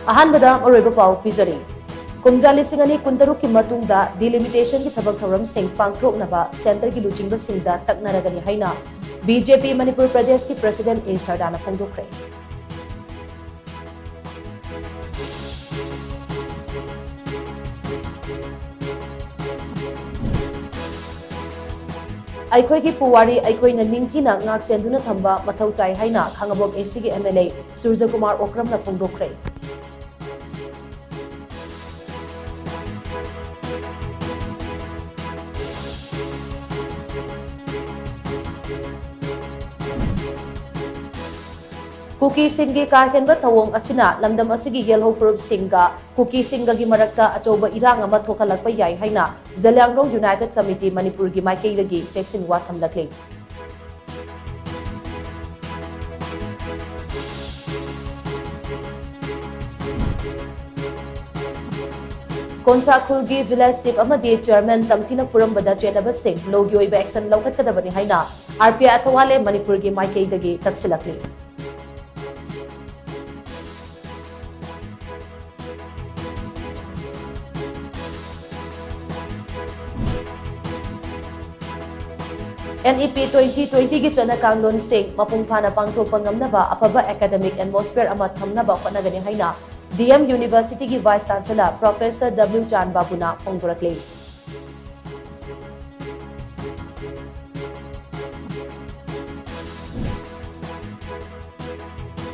अहानबदा मरोइबा पाउ पिजरी कुमजा लिसिंग अनि कुंतरुक की मतुंगदा डिलिमिटेशन की थबक थौरम सिंह पांगथोकनबा सेंटर की लुचिंगबा सिंगदा तकनरगनी हाइना बीजेपी मणिपुर प्रदेश की प्रेसिडेंट ए सरदाना फोंदोखरे अखोई की पुवारी अखोई निंगथीना ngak senduna thamba mathau tai haina khangabok AC की MLA सूर्य कुमार ओक्रम ना फोंदोखरे कुकी सिंगी काहेनबा थवोंग असिना लमदम असिगी येलो फुरुब सिंगा कुकी सिंगा मरक्ता अचौबा इरांग अमा थोखलकपा याई हाइना जलियांगरोंग यूनाइटेड कमिटी मणिपुर की माइकेदगी चेक्सिन वा थमलकले कोंसाखुल की विलेज सिप अमदी चेयरमैन तमथिना पुरमबदा चेनबा सिंह लोगी ओइबा एक्शन लौखतकदबनी हाइना आरपीआई अथवाले मणिपुर की माइकेदगी तक्सिलकले NEP 2020 की चना कांगलोन सिंह मपुंग फाना पांगथोकपा ngamnaba afaba academic atmosphere ama thamnaba hotnagani haina DM University की वाइस चांसलर प्रोफेसर W चान बाबूना फोंदोरकले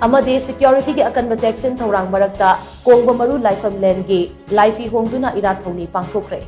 अमदे सिक्योरिटी की अकनबा चेक्सिन थौरांग मरक्ता कोंगबा मरु लाइफम लैंड की लाइफी होंदुना इराद थौनी पांगथोखरे